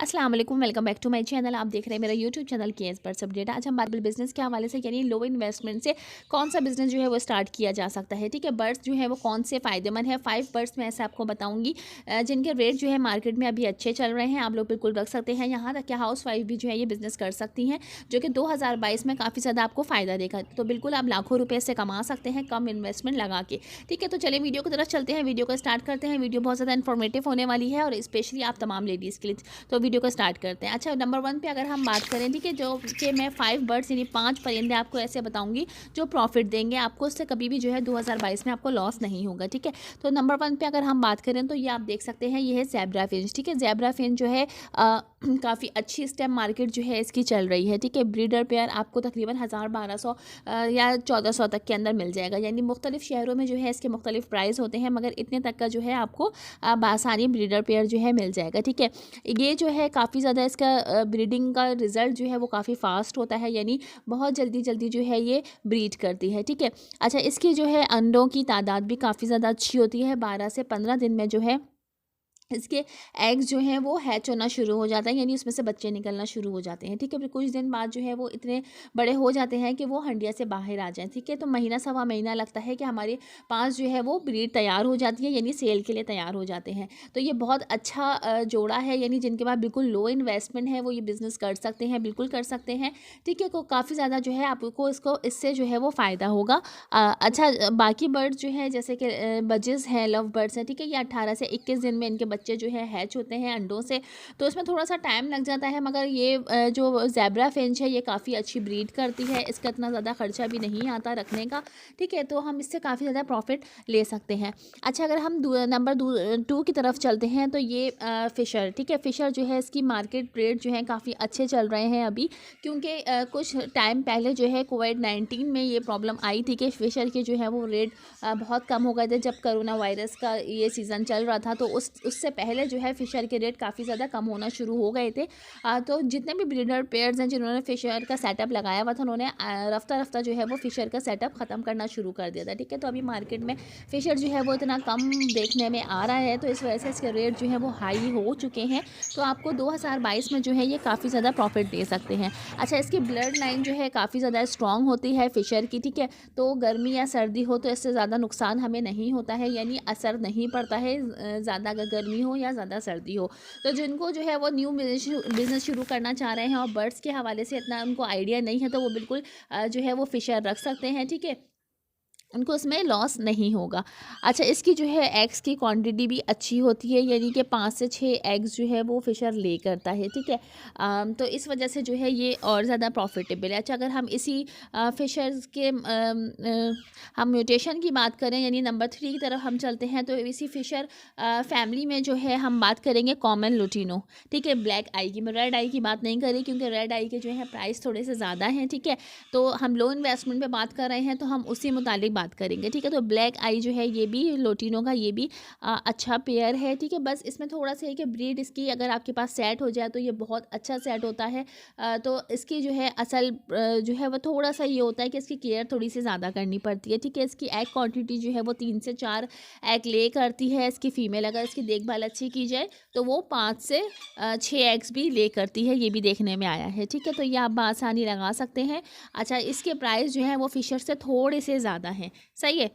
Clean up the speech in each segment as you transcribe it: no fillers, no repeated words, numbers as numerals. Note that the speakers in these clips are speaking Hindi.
अस्सलाम वालेकुम, welcome back to my channel. आप देख रहे हैं मेरा यूट्यूब चैनल के एक्सपर्ट्स अपडेट। आज हम बात बिजनेस के हवाले से यानी लो इन्वेस्टमेंट से कौन सा बिजनेस जो है वो स्टार्ट किया जा सकता है। ठीक है, बर्ड्स जो है वो कौन से फ़ायदेमंद है। 5 बर्ड्स मैं ऐसे आपको बताऊंगी जिनके रेट जो है मार्केट में अभी अच्छे चल रहे हैं। आप लोग बिल्कुल रख सकते हैं। यहाँ तक कि हाउस वाइफ भी जो है ये बिज़नेस कर सकती हैं, जो कि 2022 में काफ़ी ज़्यादा आपको फ़ायदा देगा। तो बिल्कुल आप लाखों रुपये से कमा सकते हैं कम इन्वेस्टमेंट लगा के। ठीक है, तो चलिए वीडियो की तरफ चलते हैं। वीडियो को स्टार्ट करते हैं। वीडियो बहुत ज़्यादा इन्फॉर्मेटिव होने वाली है और स्पेशली आप तमाम लेडीज़ के लिए। तो वीडियो को स्टार्ट करते हैं। अच्छा, नंबर 1 पे अगर हम बात करें, ठीक है, जो कि मैं 5 बर्ड्स यानी 5 परिंदे आपको ऐसे बताऊंगी जो प्रॉफिट देंगे आपको। उससे कभी भी जो है 2022 में आपको लॉस नहीं होगा। ठीक है, तो नंबर 1 पे अगर हम बात करें तो ये आप देख सकते हैं, ये है ज़ेब्रा फिंच। ठीक है, ज़ेब्रा फिंच जो है काफ़ी अच्छी इस टाइम मार्केट जो है इसकी चल रही है। ठीक है, ब्रीडर पेयर आपको तकरीबन 1000-1200 या 1400 तक के अंदर मिल जाएगा। यानी मुख्तलिफ शहरों में जो है इसके मुख्तलिफ प्राइस होते हैं, मगर इतने तक का जो है आपको बासानी ब्रीडर पेयर जो है मिल जाएगा। ठीक है, ये जो है काफ़ी ज़्यादा इसका ब्रीडिंग का रिज़ल्ट जो है वो काफ़ी फास्ट होता है, यानी बहुत जल्दी जल्दी जो है ये ब्रीड करती है। ठीक है, अच्छा, इसकी जो है अंडों की तादाद भी काफ़ी ज़्यादा अच्छी होती है। 12 से 15 दिन में जो है इसके एग्स जो हैं वो हैच होना शुरू हो जाता है, यानी उसमें से बच्चे निकलना शुरू हो जाते हैं। ठीक है, फिर कुछ दिन बाद जो है वो इतने बड़े हो जाते हैं कि वो हंडिया से बाहर आ जाएं। ठीक है, तो महीना सवा महीना लगता है कि हमारे पास जो है वो ब्रीड तैयार हो जाती है, यानी सेल के लिए तैयार हो जाते हैं। तो ये बहुत अच्छा जोड़ा है, यानी जिनके पास बिल्कुल लो इन्वेस्टमेंट है वो ये बिज़नेस कर सकते हैं, बिल्कुल कर सकते हैं। ठीक है, को काफ़ी ज़्यादा जो है आपको इससे जो है वो फ़ायदा होगा। अच्छा, बाकी बर्ड्स जो है जैसे कि बजेस हैं, लव बर्ड्स हैं, ठीक है, ये 18 से 21 दिन में इनके बच्चे जो है हैच होते हैं अंडों से। तो इसमें थोड़ा सा टाइम लग जाता है, मगर ये जो ज़ेब्रा फिंच है ये काफ़ी अच्छी ब्रीड करती है। इसका इतना ज़्यादा खर्चा भी नहीं आता रखने का। ठीक है, तो हम इससे काफ़ी ज़्यादा प्रॉफिट ले सकते हैं। अच्छा, अगर हम नंबर 2 की तरफ चलते हैं तो ये फ़िशर। ठीक है, फ़िशर जो है इसकी मार्केट रेट जो है काफ़ी अच्छे चल रहे हैं अभी, क्योंकि कुछ टाइम पहले जो है कोविड-19 में ये प्रॉब्लम आई थी कि फ़िशर के जो है वो रेट बहुत कम हो गए थे। जब कोरोना वायरस का ये सीज़न चल रहा था तो उससे पहले जो है फ़िशर के रेट काफ़ी ज़्यादा कम होना शुरू हो गए थे। तो जितने भी ब्रीडर पेयर्स हैं जिन्होंने फ़िशर का सेटअप लगाया हुआ था, उन्होंने रफ्ता रफ्ता जो है वो फ़िशर का सेटअप ख़त्म करना शुरू कर दिया था। ठीक है, तो अभी मार्केट में फ़िशर जो है वो इतना कम देखने में आ रहा है, तो इस वजह से इसके रेट जो है वो हाई हो चुके हैं। तो आपको 2022 में जो है ये काफ़ी ज़्यादा प्रॉफिट दे सकते हैं। अच्छा, इसकी ब्लड लाइन जो है काफ़ी ज़्यादा स्ट्रॉन्ग होती है फ़िशर की। ठीक है, तो गर्मी या सर्दी हो तो इससे ज़्यादा नुकसान हमें नहीं होता है, यानी असर नहीं पड़ता है ज़्यादा, अगर गर्मी हो या ज़्यादा सर्दी हो। तो जिनको जो है वो न्यू बिज़नेस शुरू करना चाह रहे हैं और बर्ड्स के हवाले से इतना उनको आइडिया नहीं है, तो वो बिल्कुल जो है वो फ़िशर रख सकते हैं। ठीक है, उनको उसमें लॉस नहीं होगा। अच्छा, इसकी जो है एग्स की क्वांटिटी भी अच्छी होती है, यानी कि 5 से 6 एग्स जो है वो फ़िशर ले करता है। ठीक है, तो इस वजह से जो है ये और ज़्यादा प्रॉफिटेबल है। अच्छा, अगर हम इसी फ़िशर्स के हम म्यूटेशन की बात करें, यानी नंबर 3 की तरफ हम चलते हैं, तो इसी फ़िशर फैमिली में जो है हम बात करेंगे कॉमन लुटिनो। ठीक है, ब्लैक आई की, मैं रेड आई की बात नहीं करी क्योंकि रेड आई के जो है प्राइस थोड़े से ज़्यादा हैं। ठीक है, तो हम लो इन्वेस्टमेंट पे बात कर रहे हैं तो हम उसी मुतालिक बात करेंगे। ठीक है, तो ब्लैक आई जो है ये भी लोटिनो का ये भी अच्छा पेयर है। ठीक है, बस इसमें थोड़ा सा है कि ब्रीड इसकी अगर आपके पास सेट हो जाए तो ये बहुत अच्छा सेट होता है। तो इसकी जो है असल जो है वो थोड़ा सा ये होता है कि इसकी केयर थोड़ी सी ज़्यादा करनी पड़ती है। ठीक है, इसकी एग क्वांटिटी जो है वो 3 से 4 एग ले करती है। इसकी फ़ीमेल अगर इसकी देखभाल अच्छी की जाए तो वो 5 से 6 एग्स भी ले करती है, ये भी देखने में आया है। ठीक है, तो ये आप बआसानी लगा सकते हैं। अच्छा, इसके प्राइस जो है वो फ़िशर से थोड़े से ज़्यादा हैं। सही है।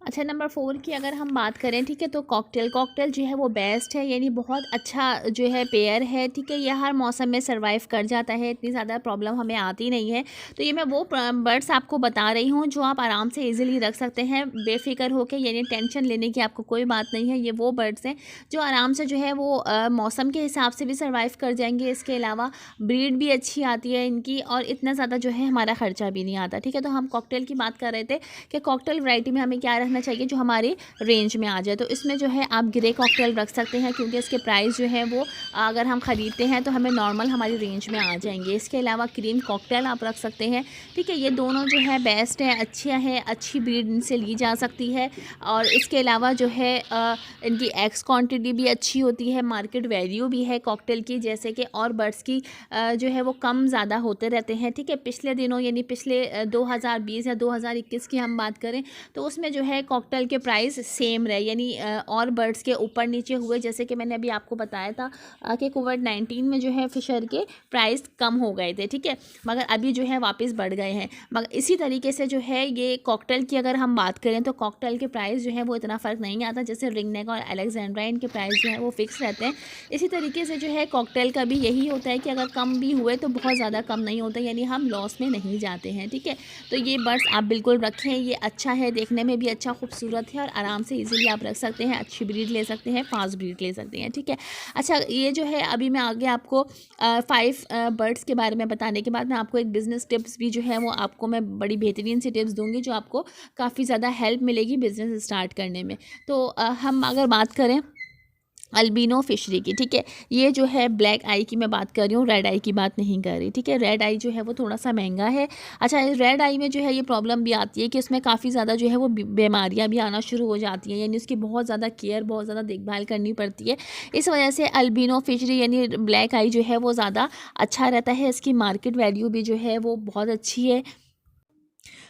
अच्छा, नंबर 4 की अगर हम बात करें, ठीक है, तो कॉकटेल जो है वो बेस्ट है, यानी बहुत अच्छा जो है पेयर है। ठीक है, ये हर मौसम में सर्वाइव कर जाता है, इतनी ज़्यादा प्रॉब्लम हमें आती नहीं है। तो ये मैं वो बर्ड्स आपको बता रही हूँ जो आप आराम से इजीली रख सकते हैं बेफिक्र होकर, यानी टेंशन लेने की आपको कोई बात नहीं है। ये वो बर्ड्स हैं जो आराम से जो है वो मौसम के हिसाब से भी सर्वाइव कर जाएंगे। इसके अलावा ब्रीड भी अच्छी आती है इनकी और इतना ज़्यादा जो है हमारा ख़र्चा भी नहीं आता। ठीक है, तो हम कॉकटेल की बात कर रहे थे कि कॉकटेल वैरायटी में हमें क्या रखना चाहिए जो हमारे रेंज में आ जाए। तो इसमें जो है आप ग्रे कॉकटेल रख सकते हैं, क्योंकि इसके प्राइस जो है वो अगर हम ख़रीदते हैं तो हमें नॉर्मल हमारी रेंज में आ जाएंगे। इसके अलावा क्रीम कॉकटेल आप रख सकते हैं। ठीक है, ये दोनों जो है बेस्ट है, अच्छे हैं, अच्छी ब्रीड इनसे ली जा सकती है। और इसके अलावा जो है इनकी एग्स क्वांटिटी भी अच्छी होती है, मार्केट वैल्यू भी है कॉकटेल की, जैसे कि और बर्ड्स की जो है वो कम ज़्यादा होते रहते हैं। ठीक है, पिछले दिनों यानी पिछले 2020 या 2021 की हम बात करें तो उसमें जो है कॉकटेल के प्राइस सेम रहे, यानी और बर्ड्स के ऊपर नीचे हुए, जैसे कि मैंने अभी आपको बताया था कि कोविड-19 में जो है फिशर के प्राइस कम हो गए थे, ठीक है, मगर अभी जो है वापस बढ़ गए हैं। मगर इसी तरीके से जो है ये कॉकटेल की अगर हम बात करें तो कॉकटेल के प्राइस जो है वो इतना फ़र्क नहीं आता, जैसे रिंग नेक और अलेक्जेंड्रा इनके प्राइस जो है वो फिक्स रहते हैं। इसी तरीके से जो है कॉकटेल का भी यही होता है कि अगर कम भी हुए तो बहुत ज़्यादा कम नहीं होता, यानी हम लॉस में नहीं जाते हैं, ठीक है। तो ये बर्ड्स आप बिल्कुल रखें, ये अच्छा है, देखने में भी अच्छा खूबसूरत है और आराम से ईजिली आप रख सकते हैं। अच्छी ब्रीड ले सकते हैं, फास्ट ब्रीड ले सकते हैं, ठीक है। अच्छा, ये जो है अभी मैं आगे आपको 5 बर्ड्स के बारे में बताने के बाद मैं आपको एक बिज़नेस टिप्स भी जो है वो आपको मैं बड़ी बेहतरीन सी टिप्स दूंगी जो आपको काफ़ी ज़्यादा हेल्प मिलेगी बिज़नेस स्टार्ट करने में। तो हम अगर बात करें अल्बिनो फिशरी की, ठीक है, ये जो है ब्लैक आई की मैं बात कर रही हूँ, रेड आई की बात नहीं कर रही, ठीक है। रेड आई जो है वो थोड़ा सा महंगा है। अच्छा, रेड आई में जो है ये प्रॉब्लम भी आती है कि उसमें काफ़ी ज़्यादा जो है वो बीमारियाँ भी आना शुरू हो जाती हैं, यानी उसकी बहुत ज़्यादा केयर, बहुत ज़्यादा देखभाल करनी पड़ती है। इस वजह से अल्बिनो फिशरी यानी ब्लैक आई जो है वो ज़्यादा अच्छा रहता है, इसकी मार्केट वैल्यू भी जो है वो बहुत अच्छी है।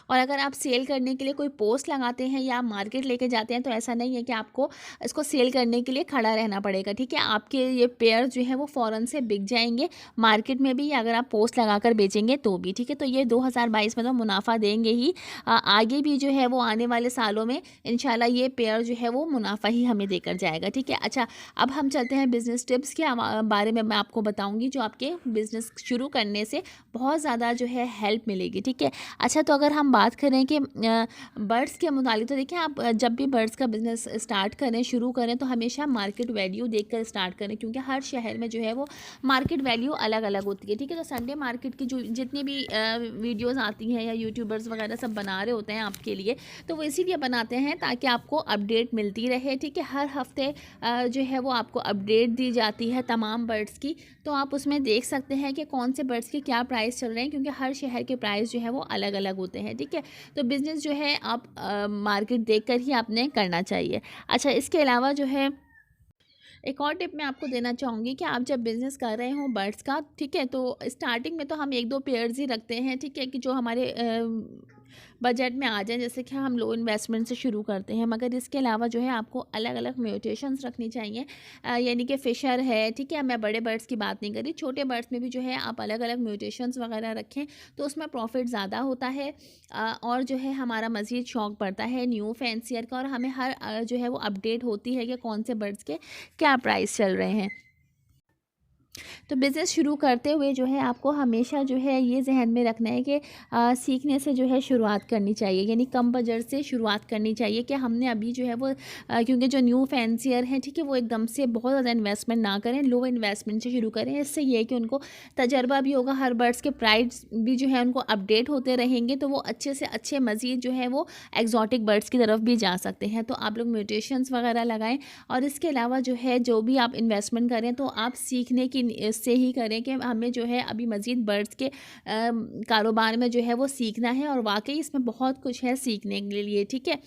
और अगर आप सेल करने के लिए कोई पोस्ट लगाते हैं या आप मार्केट लेके जाते हैं तो ऐसा नहीं है कि आपको इसको सेल करने के लिए खड़ा रहना पड़ेगा, ठीक है। आपके ये पेयर जो है वो फ़ौरन से बिक जाएंगे मार्केट में भी, अगर आप पोस्ट लगाकर बेचेंगे तो भी, ठीक है। तो ये 2022 में तो मुनाफा देंगे ही, आगे भी जो है वो आने वाले सालों में इंशाल्लाह ये पेयर जो है वो मुनाफा ही हमें देकर जाएगा, ठीक है। अच्छा, अब हम चलते हैं बिज़नेस टिप्स के बारे में मैं आपको बताऊँगी जो आपके बिज़नेस शुरू करने से बहुत ज़्यादा जो है हेल्प मिलेगी, ठीक है। अच्छा, तो अगर हम बात करें कि बर्ड्स के मुतालिक, तो देखिए आप जब भी बर्ड्स का बिज़नेस स्टार्ट करें, शुरू करें, तो हमेशा मार्केट वैल्यू देखकर स्टार्ट करें, क्योंकि हर शहर में जो है वो मार्केट वैल्यू अलग अलग होती है, ठीक है। तो संडे मार्केट की जो जितनी भी वीडियोज़ आती हैं या यूट्यूबर्स वगैरह सब बना रहे होते हैं आपके लिए, तो वो इसीलिए बनाते हैं ताकि आपको अपडेट मिलती रहे, ठीक है। हर हफ्ते जो है वो आपको अपडेट दी जाती है तमाम बर्ड्स की, तो आप उसमें देख सकते हैं कि कौन से बर्ड्स के क्या प्राइस चल रहे हैं, क्योंकि हर शहर के प्राइस जो है वो अलग अलग होते हैं, ठीक है। तो बिज़नेस जो है आप मार्केट देखकर ही आपने करना चाहिए। अच्छा, इसके अलावा जो है एक और टिप मैं आपको देना चाहूँगी कि आप जब बिज़नेस कर रहे हो बर्ड्स का, ठीक है, तो स्टार्टिंग में तो हम 1-2 पेयर्स ही रखते हैं, ठीक है, कि जो हमारे बजट में आ जाए, जैसे कि हम लो इन्वेस्टमेंट से शुरू करते हैं। मगर इसके अलावा जो है आपको अलग अलग म्यूटेशंस रखनी चाहिए, यानी कि फ़िशर है, ठीक है, मैं बड़े बर्ड्स की बात नहीं कर रही, छोटे बर्ड्स में भी जो है आप अलग अलग म्यूटेशंस वगैरह रखें तो उसमें प्रॉफिट ज़्यादा होता है, और जो है हमारा मज़ीद शौक़ बढ़ता है न्यू फैंसियर का, और हमें हर जो है वो अपडेट होती है कि कौन से बर्ड्स के क्या प्राइस चल रहे हैं। तो बिज़नेस शुरू करते हुए जो है आपको हमेशा जो है ये ज़हन में रखना है कि सीखने से जो है शुरुआत करनी चाहिए, यानी कम बजट से शुरुआत करनी चाहिए कि हमने अभी जो है वो क्योंकि जो न्यू फैंसियर हैं, ठीक है, वो एकदम से बहुत ज़्यादा इन्वेस्टमेंट ना करें, लो इन्वेस्टमेंट से शुरू करें। इससे ये है कि उनको तजर्बा भी होगा, हर बर्ड्स के प्राइस भी जो है उनको अपडेट होते रहेंगे, तो वो अच्छे से अच्छे मज़ीद जो है वो एक्जॉटिक बर्ड्स की तरफ भी जा सकते हैं। तो आप लोग म्यूटेशंस वगैरह लगाएं, और इसके अलावा जो है जो भी आप इन्वेस्टमेंट करें तो आप सीखने की से ही करें कि हमें जो है अभी मज़ीद बर्ड्स के कारोबार में जो है वो सीखना है, और वाकई इसमें बहुत कुछ है सीखने के लिए, ठीक है।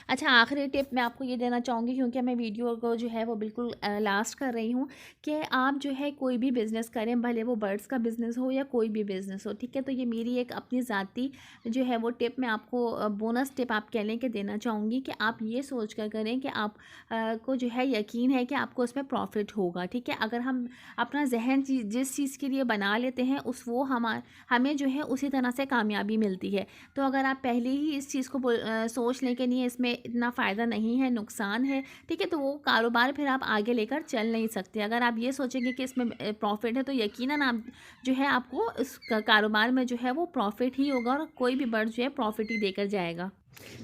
अच्छा, आखिरी टिप मैं आपको ये देना चाहूँगी, क्योंकि मैं वीडियो को जो है वो बिल्कुल लास्ट कर रही हूँ, कि आप जो है कोई भी बिज़नेस करें, भले वो बर्ड्स का बिज़नेस हो या कोई भी बिज़नेस हो, ठीक है। तो ये मेरी एक अपनी ज़ाती जो है वो टिप मैं आपको बोनस टिप आप कह लें कि देना चाहूँगी, कि आप ये सोच कर करें कि आप को जो है यकीन है कि आपको उसमें प्रॉफिट होगा, ठीक है। अगर हम अपना जहन जिस चीज़ के लिए बना लेते हैं वो हमें जो है उसी तरह से कामयाबी मिलती है। तो अगर आप पहले ही इस चीज़ को सोच लें कि नहीं इसमें इतना फ़ायदा नहीं है, नुकसान है, ठीक है, तो वो कारोबार फिर आप आगे लेकर चल नहीं सकते। अगर आप ये सोचेंगे कि इसमें प्रॉफिट है तो यकीनन आप जो है आपको इस कारोबार में जो है वो प्रॉफिट ही होगा, और कोई भी बर्ड जो है प्रॉफिट ही देकर जाएगा।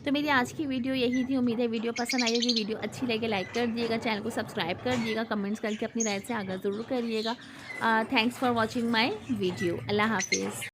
तो मेरी आज की वीडियो यही थी। उम्मीद है वीडियो पसंद आई होगी। वीडियो अच्छी लगे लाइक कर दिएगा, चैनल को सब्सक्राइब कर दिएगा, कमेंट्स करके अपनी राय से आगाह ज़रूर करिएगा। Thanks for watching my video. अल्लाह हाफिज़।